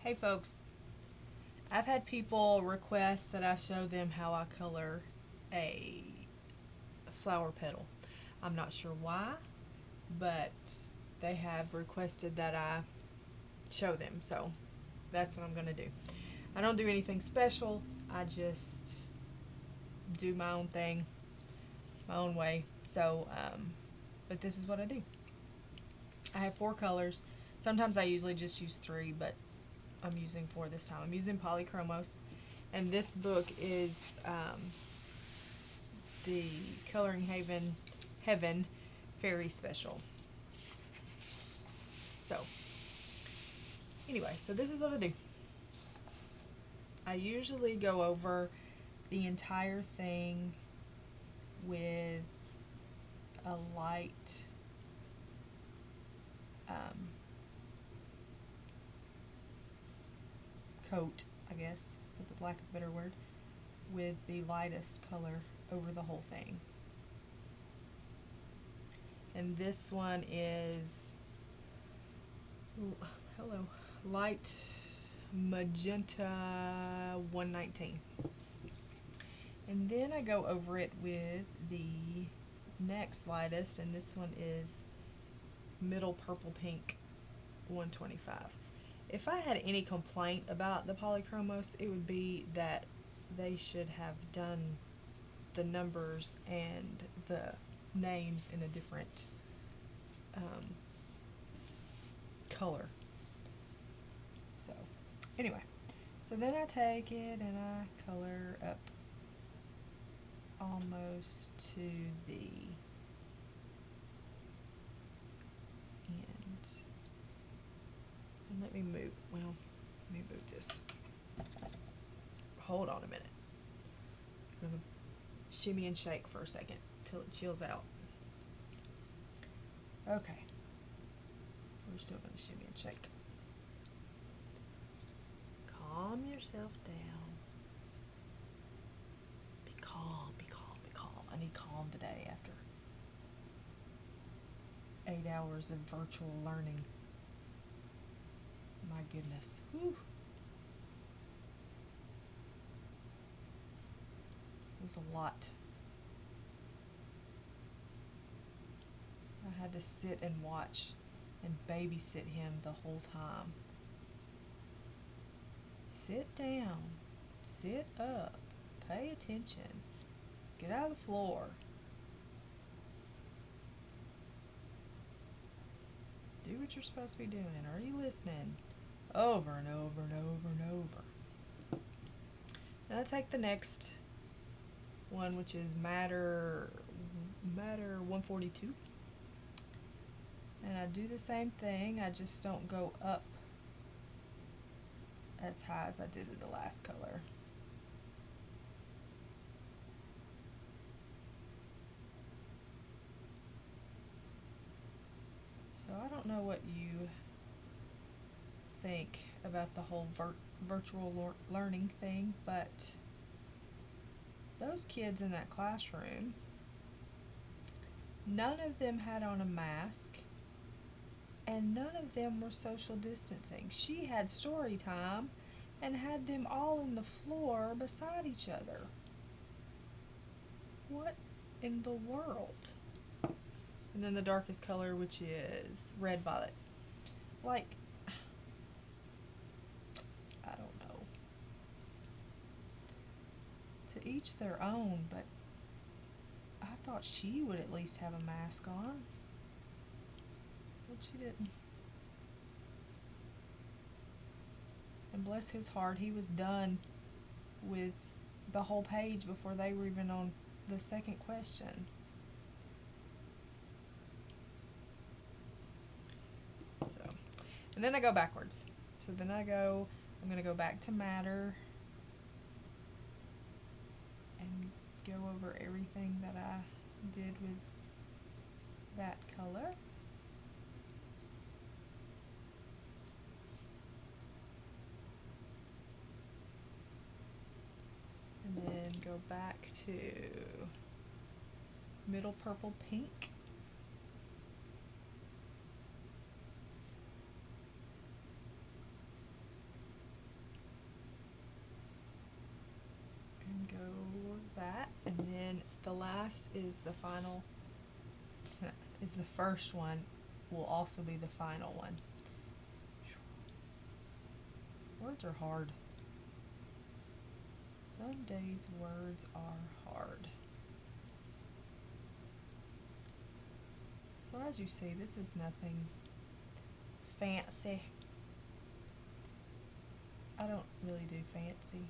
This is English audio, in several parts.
Hey folks, I've had people request that I show them how I color a flower petal. I'm not sure why, but they have requested that I show them, so that's what I'm going to do. I don't do anything special, I just do my own thing, my own way. But this is what I do. I have 4 colors. Sometimes I usually just use 3, but I'm using 4 this time. I'm using polychromos, and this book is the Coloring Heaven Fairy Special. So, anyway, so this is what I do. I usually go over the entire thing with a light coat, I guess, for the lack of a better word, with the lightest color over the whole thing. And this one is, hello, light magenta 119. And then I go over it with the next lightest, and this one is middle purple pink 125. If I had any complaint about the polychromos, it would be that they should have done the numbers and the names in a different color. So anyway, so then I take it and I color up almost to the end. And let me move, well, let me move this. Hold on a minute. I'm gonna shimmy and shake for a second till it chills out. Okay, we're still gonna shimmy and shake. Calm yourself down. Be calm, be calm, be calm. I need calm today after 8 hours of virtual learning. My goodness. Whew. It was a lot. I had to sit and watch and babysit him the whole time. Sit down. Sit up. Pay attention. Get out of the floor. Do what you're supposed to be doing. Are you listening? Over and over and over and over. Then I take the next one, which is Matter 142. And I do the same thing. I just don't go up as high as I did with the last color. So I don't know what you think about the whole virtual learning thing, but those kids in that classroom, none of them had on a mask and none of them were social distancing. She had story time and had them all on the floor beside each other. What in the world? And then the darkest color, which is red violet. Like, I don't know. To each their own, but I thought she would at least have a mask on. But she didn't. And bless his heart, he was done with the whole page before they were even on the second question. So, and then I go backwards. So then I'm going to go back to Matter and go over everything that I did with that color. And then go back to middle purple pink. last is the final, is the first one, will also be the final one. Words are hard. Some days words are hard. So as you see, this is nothing fancy. I don't really do fancy.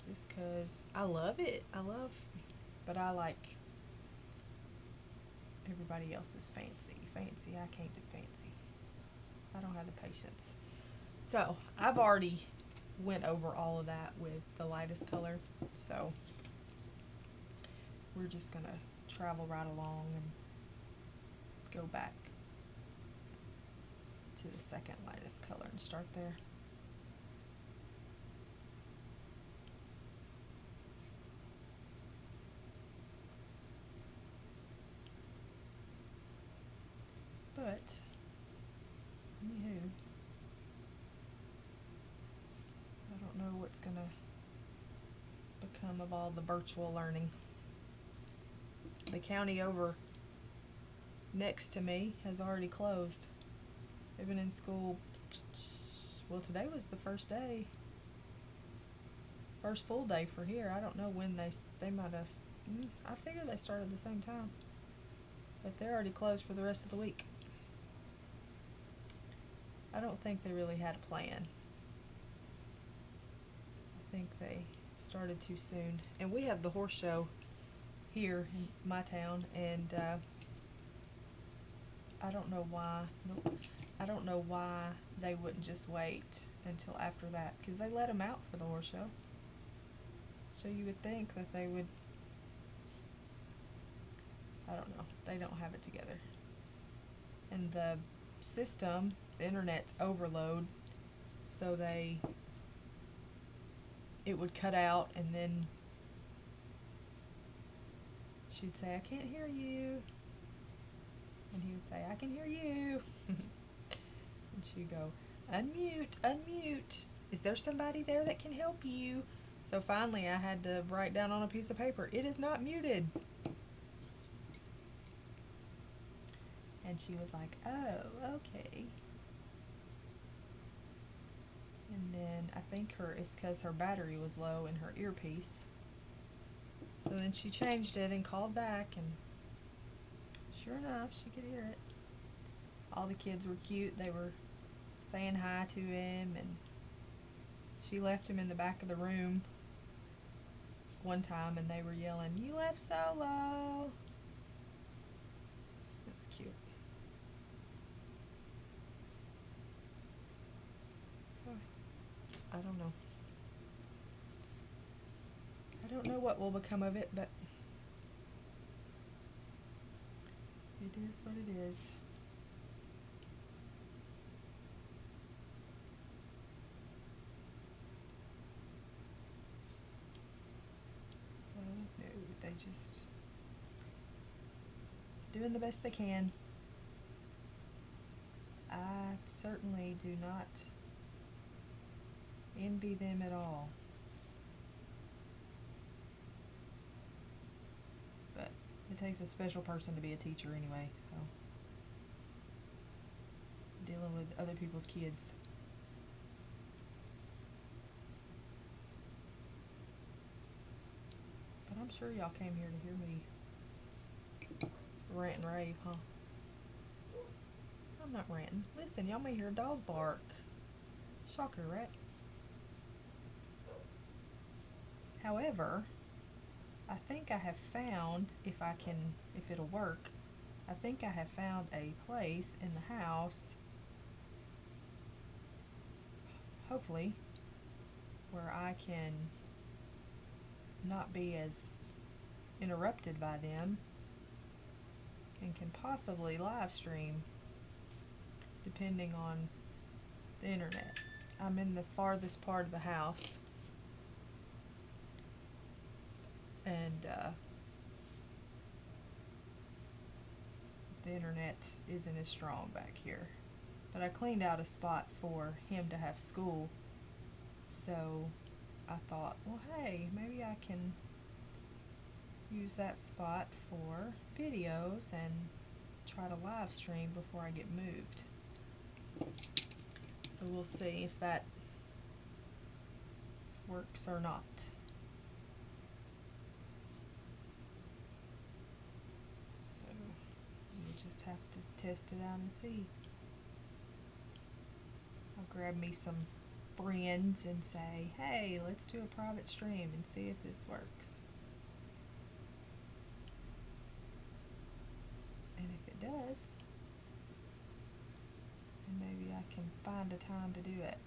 Just because I love it. But I like everybody else's fancy. Fancy, I can't do fancy. I don't have the patience. So I've already went over all of that with the lightest color. So we're just gonna travel right along and go back to the second lightest color and start there. But anywho, I don't know what's gonna become of all the virtual learning. The county over next to me has already closed. They've been in school, well, today was the first day, first full day for here. I don't know when they might have, I figure they started the same time, but they're already closed for the rest of the week. I don't think they really had a plan. I think they started too soon. And we have the horse show here in my town, and I don't know why. Nope. I don't know why they wouldn't just wait until after that, because they let them out for the horse show. So you would think that they would. I don't know. They don't have it together. And the system, the internet's overload, so it would cut out, and then she'd say, "I can't hear you," and he would say, "I can hear you." And she'd go, "Unmute, unmute. Is there somebody there that can help you?" So finally I had to write down on a piece of paper, "It is not muted." And she was like, "Oh, okay." And then I think it's because her battery was low in her earpiece. So then she changed it and called back, and sure enough, she could hear it. All the kids were cute. They were saying hi to him, and she left him in the back of the room one time, and they were yelling, "You left Solo!" It was cute. So, I don't know. I don't know what will become of it, but it is what it is. Oh no, they just doing the best they can. I certainly do not envy them at all. But it takes a special person to be a teacher anyway, so dealing with other people's kids. But I'm sure y'all came here to hear me rant and rave, huh? I'm not ranting. Listen, y'all may hear a dog bark. Shocker, right? However, I think I have found, if it'll work, I think I have found a place in the house, hopefully, where I can not be as interrupted by them and can possibly live stream depending on the internet. I'm in the farthest part of the house, and the internet isn't as strong back here. But I cleaned out a spot for him to have school, so I thought, well, hey, maybe I can use that spot for videos and try to live stream before I get moved. So we'll see if that works or not. So we'll just have to test it out and see. I'll grab me some friends and say, hey, let's do a private stream and see if this works. And if it does, then maybe I can find a time to do it.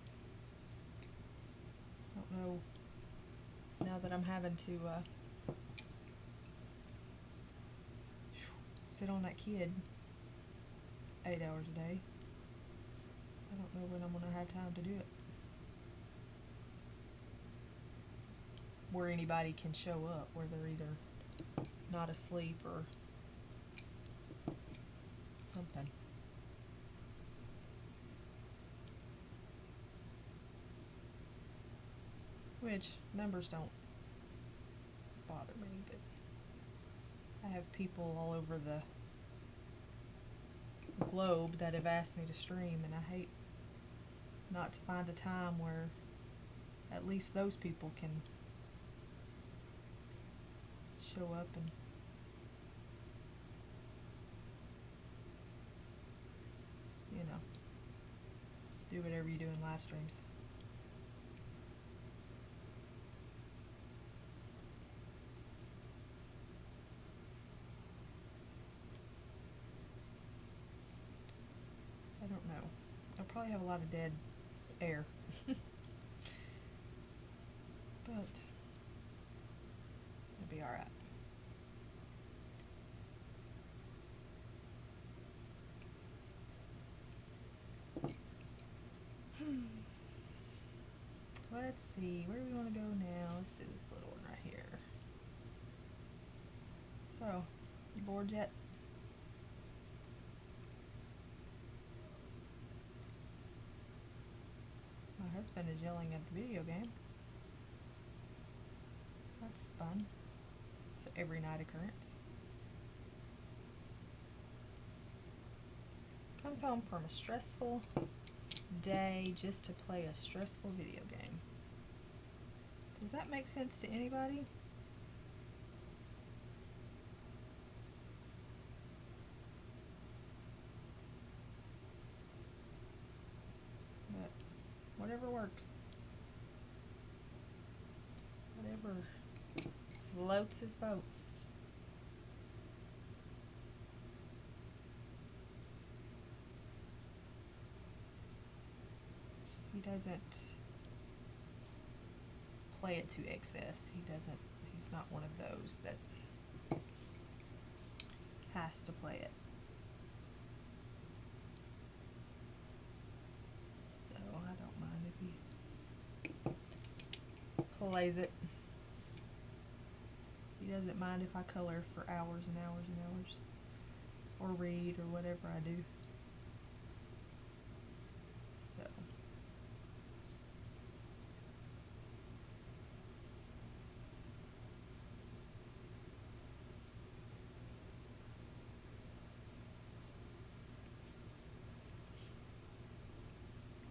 I don't know, now that I'm having to sit on that kid 8 hours a day, I don't know when I'm going to have time to do it. Where anybody can show up, where they're either not asleep or something. Which, numbers don't bother me, but I have people all over the globe that have asked me to stream, and I hate not to find a time where at least those people can show up and do whatever you do in live streams. I don't know. I'll probably have a lot of dead air. But it'll be alright. Let's see, where do we want to go now? Let's do this little one right here. So, you bored yet? My husband is yelling at the video game. That's fun. It's an every night occurrence. Comes home from a stressful day just to play a stressful video game. Does that make sense to anybody? But whatever works. Whatever floats his boat. He doesn't play it to excess. He's not one of those that has to play it. So I don't mind if he plays it. He doesn't mind if I color for hours and hours and hours, or read, or whatever I do.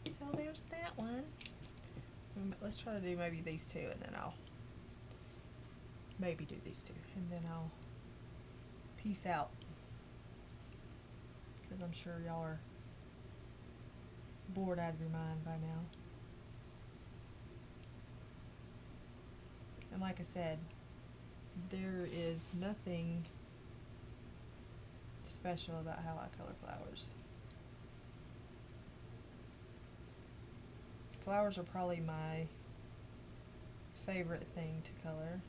So there's that one. Let's try to do maybe these two, and then I'll maybe do these two, and then I'll peace out, because I'm sure y'all are bored out of your mind by now. And like I said, there is nothing special about how I color flowers. Flowers are probably my favorite thing to color.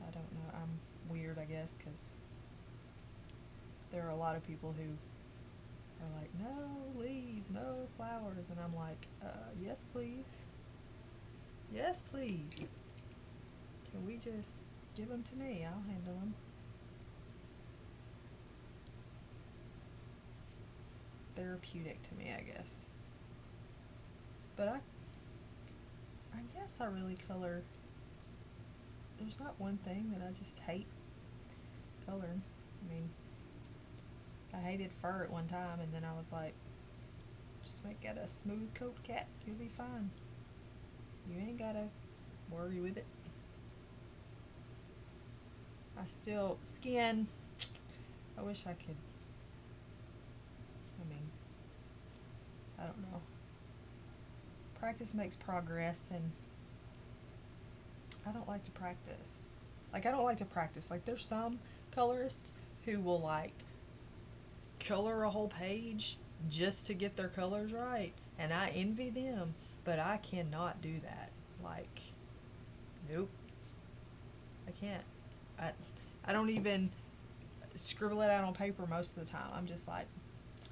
I don't know, I'm weird, I guess, because there are a lot of people who are like, no leaves, no flowers, and I'm like, yes please, yes please, can we just give them to me, I'll handle them. It's therapeutic to me, I guess. But I guess I really color there's not one thing that I just hate coloring. I mean, I hated fur at one time, and then I was like, just make it a smooth coat cat. You'll be fine. You ain't gotta worry with it. I still skin. I wish I could. I mean, I don't know. Practice makes progress, and I don't like to practice. Like, I don't like to practice. Like, there's some colorists who will, like, color a whole page just to get their colors right, and I envy them, but I cannot do that. Like, nope, I can't. I, I don't even scribble it out on paper most of the time. I'm just like,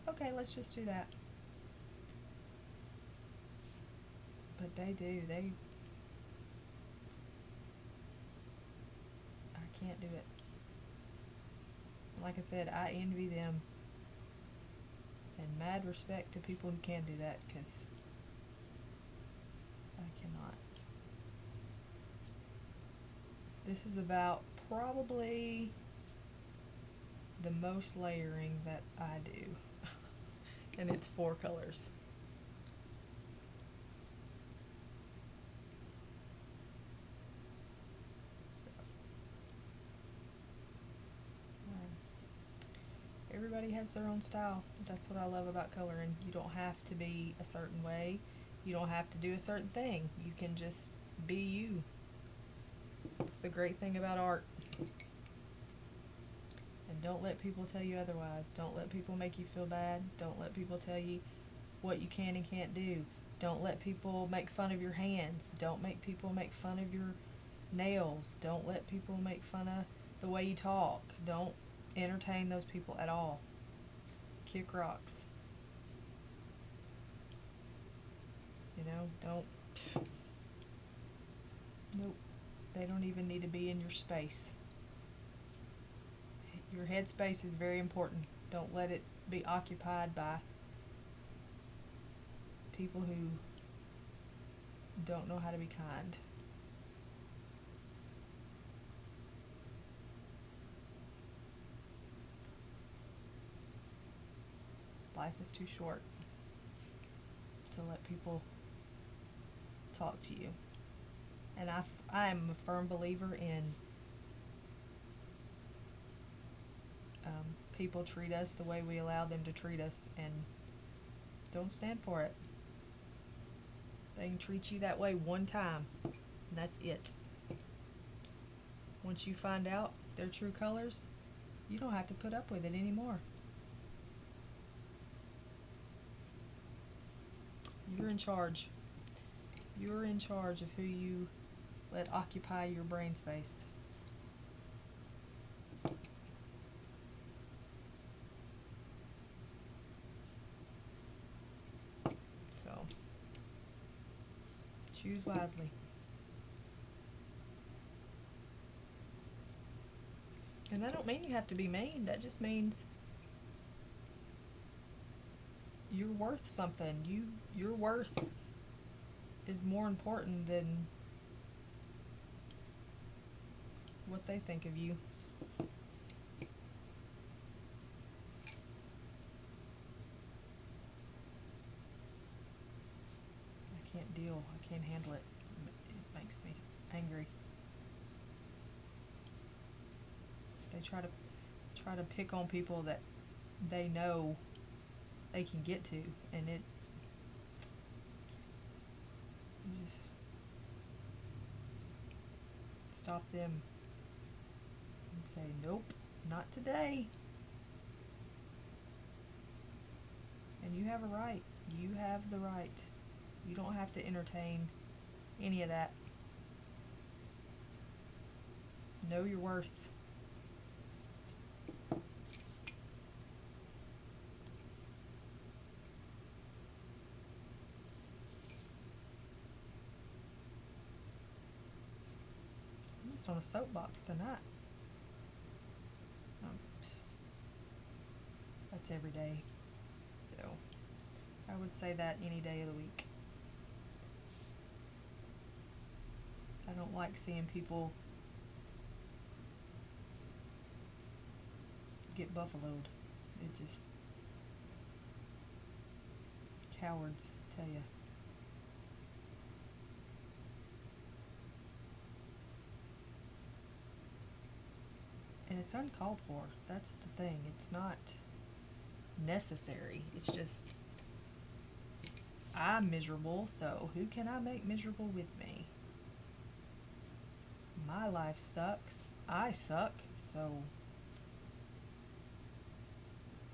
okay, let's just do that. But they do. I can't do it. Like I said, I envy them, and mad respect to people who can do that, because I cannot. This is about probably the most layering that I do, and it's 4 colors. Everybody has their own style. That's what I love about coloring. You don't have to be a certain way. You don't have to do a certain thing. You can just be you. It's the great thing about art. And don't let people tell you otherwise. Don't let people make you feel bad. Don't let people tell you what you can and can't do. Don't let people make fun of your hands. Don't make people make fun of your nails. Don't let people make fun of the way you talk. Don't entertain those people at all. Kick rocks. You know, don't. Nope. They don't even need to be in your space. Your head space is very important. Don't let it be occupied by people who don't know how to be kind. Life is too short to let people talk to you. And I am a firm believer in people treat us the way we allow them to treat us, and don't stand for it. They can treat you that way one time, and that's it. Once you find out their true colors, you don't have to put up with it anymore. You're in charge. You're in charge of who you let occupy your brain space. So, choose wisely. And that don't mean you have to be mean. That just means you're worth something. Your worth is more important than what they think of you. I can't deal. I can't handle it. It makes me angry. They try to pick on people that they know they can get to, and it just stop them and say, nope, not today. And you have a right. You have the right. You don't have to entertain any of that. Know your worth. I'm just on a soapbox tonight. Um, that's every day. So I would say that any day of the week. I don't like seeing people get buffaloed. It just, cowards, tell ya. And it's uncalled for. That's the thing. It's not necessary. It's just, I'm miserable, so who can I make miserable with me? My life sucks. I suck, so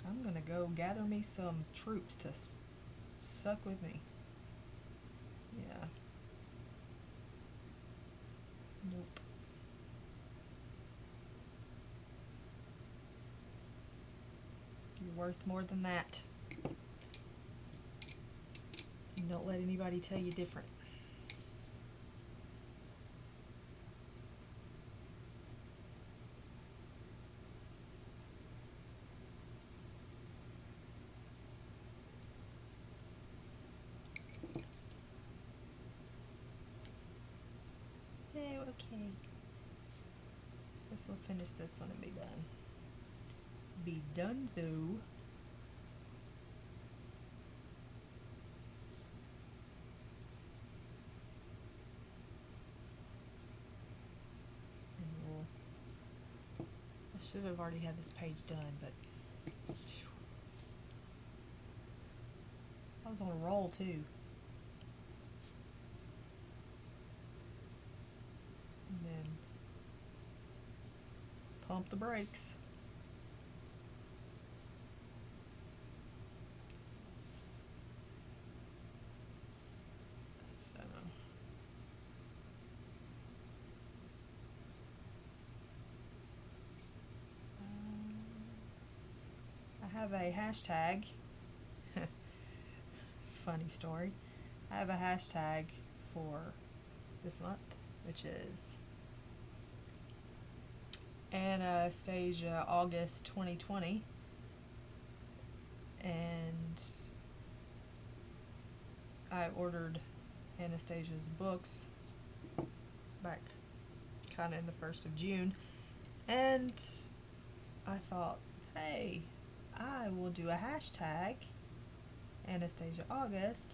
I'm gonna go gather me some troops to suck with me. Yeah. Nope. You're worth more than that. And don't let anybody tell you different. So, okay. Guess we'll finish this one and be done. Be donezo. And we'll, I should have already had this page done, but I was on a roll too. And then pump the brakes. So, I have a hashtag. Funny story. I have a hashtag for this month, which is Anastasia August 2020. And I ordered Anastasia's books back kind of in the 1st of June. And I thought, hey, I will do a hashtag Anastasia August.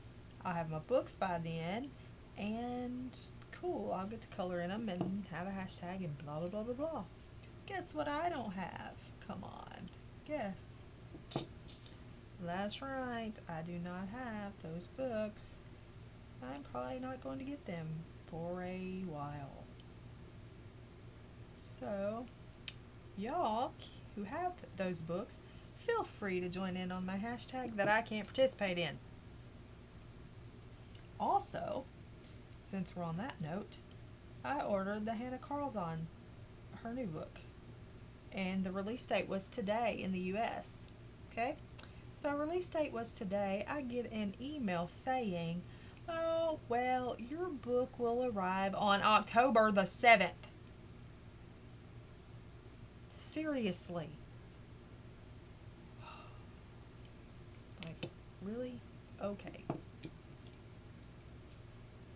I'll have my books by then, and cool, I'll get to color in them and have a hashtag and blah blah blah blah blah. Guess what I don't have? Come on, guess. That's right, I do not have those books. I'm probably not going to get them for a while. So, y'all who have those books, feel free to join in on my hashtag that I can't participate in. Also, since we're on that note, I ordered the Hannah Carlson, her new book, and the release date was today in the US. Okay, so release date was today. I get an email saying, oh, well, your book will arrive on October the 7th. Seriously. Like, really? Okay.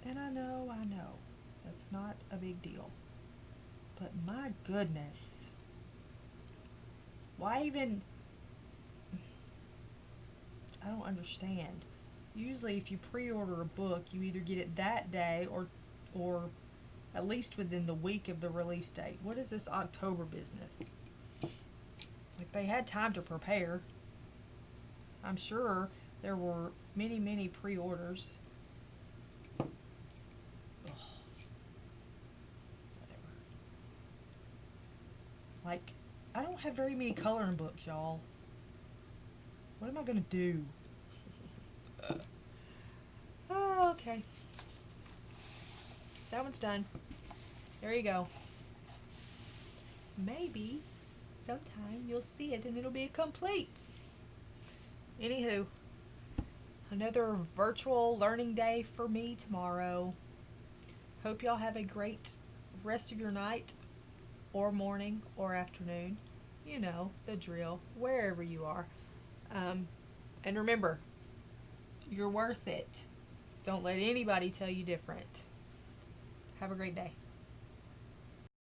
And I know, that's not a big deal. But my goodness. Why even... I don't understand. Usually if you pre-order a book, you either get it that day or at least within the week of the release date. What is this October business? Like, they had time to prepare. I'm sure there were many, many pre-orders. Whatever. Like, I don't have very many coloring books, y'all. What am I gonna do? Oh, okay. That one's done. There you go. Maybe sometime you'll see it and it'll be complete. Anywho, another virtual learning day for me tomorrow. Hope y'all have a great rest of your night or morning or afternoon. You know, the drill, wherever you are. And remember, you're worth it. Don't let anybody tell you different. Have a great day.